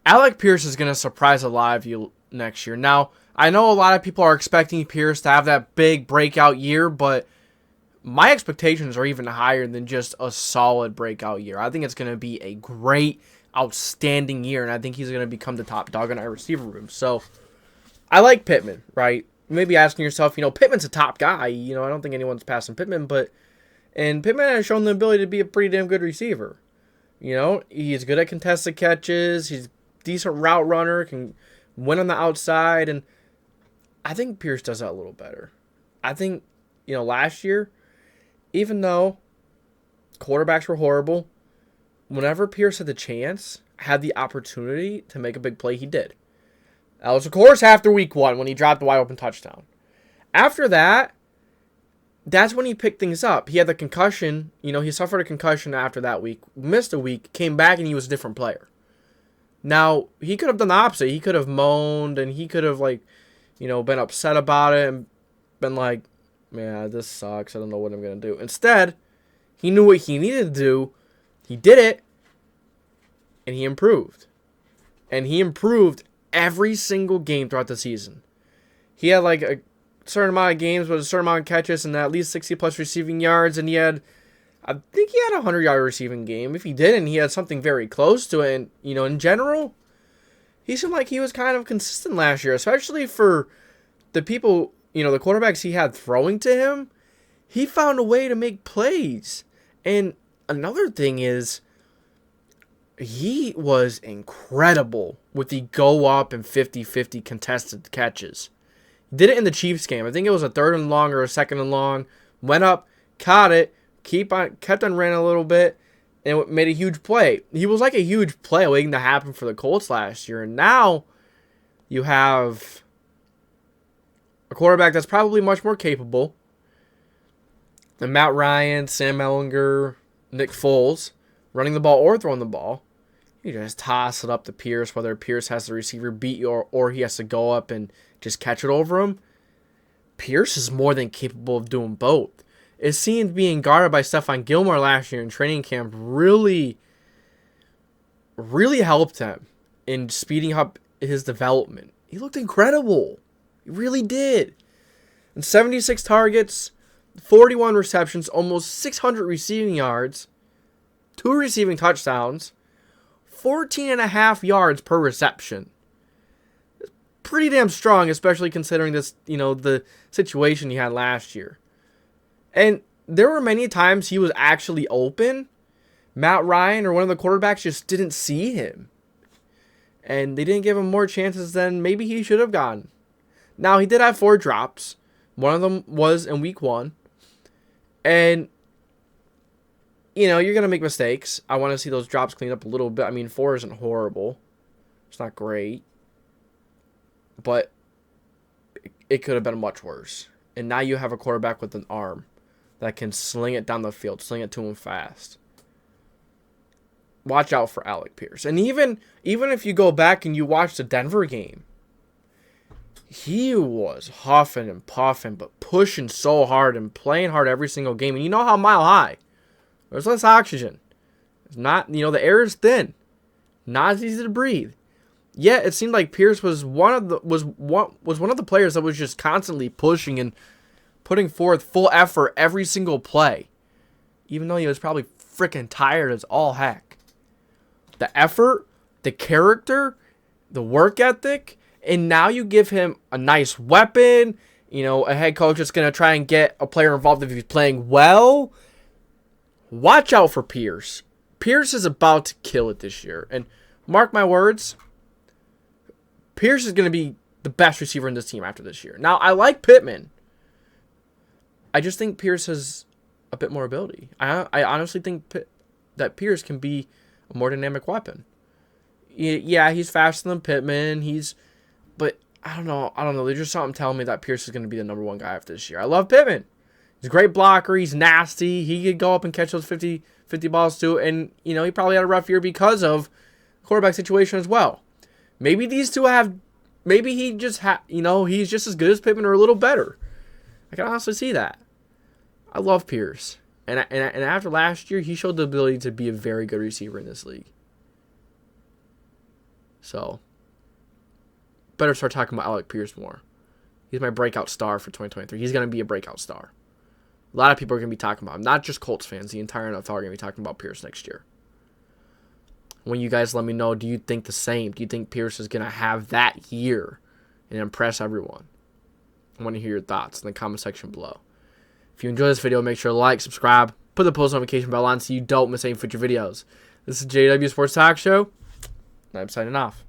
Alec Pierce is going to surprise a lot of you next year. Now, I know a lot of people are expecting Pierce to have that big breakout year, but my expectations are even higher than just a solid breakout year. I think it's going to be a great, outstanding year, and I think he's going to become the top dog in our receiver room. So, I like Pittman, right? You may be asking yourself, Pittman's a top guy. I don't think anyone's passing Pittman, and Pittman has shown the ability to be a pretty damn good receiver. He's good at contested catches. He's a decent route runner, can win on the outside, and I think Pierce does that a little better. I think, last year, even though quarterbacks were horrible, whenever Pierce had the chance, had the opportunity to make a big play, he did. That was, of course, after week 1 when he dropped the wide open touchdown. After that, that's when he picked things up. He had the concussion. He suffered a concussion after that week, missed a week, came back, and he was a different player. Now, he could have done the opposite. He could have moaned, and he could have, been upset about it and been like, man, this sucks. I don't know what I'm going to do. Instead, he knew what he needed to do. He did it, and he improved. And he improved every single game throughout the season. He had a certain amount of games with a certain amount of catches and at least 60-plus receiving yards, and I think he had a 100-yard receiving game. If he didn't, he had something very close to it. And, in general, he seemed like he was kind of consistent last year, especially for the people, the quarterbacks he had throwing to him. He found a way to make plays. And another thing is, he was incredible with the go up and 50-50 contested catches. He did it in the Chiefs game. I think it was a 3rd and long or a 2nd and long. Went up, caught it, kept on running a little bit, and made a huge play. He was like a huge play waiting to happen for the Colts last year. And now you have a quarterback that's probably much more capable than Matt Ryan, Sam Ehlinger, Nick Foles, running the ball or throwing the ball. You just toss it up to Pierce, whether Pierce has the receiver beat you or he has to go up and just catch it over him. Pierce is more than capable of doing both. It seemed being guarded by Stephon Gilmore last year in training camp really, really helped him in speeding up his development. He looked incredible. He really did. And 76 targets, 41 receptions, almost 600 receiving yards, 2 receiving touchdowns, 14.5 yards per reception. Pretty damn strong, especially considering this, the situation he had last year. And there were many times he was actually open. Matt Ryan or one of the quarterbacks just didn't see him. And they didn't give him more chances than maybe he should have gotten. Now, he did have 4 drops. One of them was in week 1. And, you're going to make mistakes. I want to see those drops cleaned up a little bit. I mean, 4 isn't horrible. It's not great. But it could have been much worse. And now you have a quarterback with an arm that can sling it down the field, sling it to him fast. Watch out for Alec Pierce. And even if you go back and you watch the Denver game, he was huffing and puffing, but pushing so hard and playing hard every single game. And you know how Mile High, there's less oxygen. It's not, the air is thin. Not as easy to breathe. Yet it seemed like Pierce was one of the players that was just constantly pushing and putting forth full effort every single play. Even though he was probably freaking tired as all heck. The effort, the character, the work ethic, and now you give him a nice weapon. A head coach that's going to try and get a player involved if he's playing well. Watch out for Pierce. Pierce is about to kill it this year. And mark my words, Pierce is going to be the best receiver in this team after this year. Now, I like Pittman. I just think Pierce has a bit more ability. I honestly think that Pierce can be a more dynamic weapon. Yeah, he's faster than Pittman. But I don't know. There's just something telling me that Pierce is going to be the number 1 guy after this year. I love Pittman. He's a great blocker. He's nasty. He could go up and catch those 50 balls too. And, he probably had a rough year because of quarterback situation as well. Maybe these two maybe he's just as good as Pittman or a little better. I can honestly see that. I love Pierce. And after last year, he showed the ability to be a very good receiver in this league. So, better start talking about Alec Pierce more. He's my breakout star for 2023. He's going to be a breakout star. A lot of people are going to be talking about him. Not just Colts fans. The entire NFL are going to be talking about Pierce next year. When you guys let me know, do you think the same? Do you think Pierce is going to have that year and impress everyone? I want to hear your thoughts in the comment section below. If you enjoyed this video, make sure to like, subscribe, put the post notification bell on so you don't miss any future videos. This is JDW Sports Talk Show, and I'm signing off.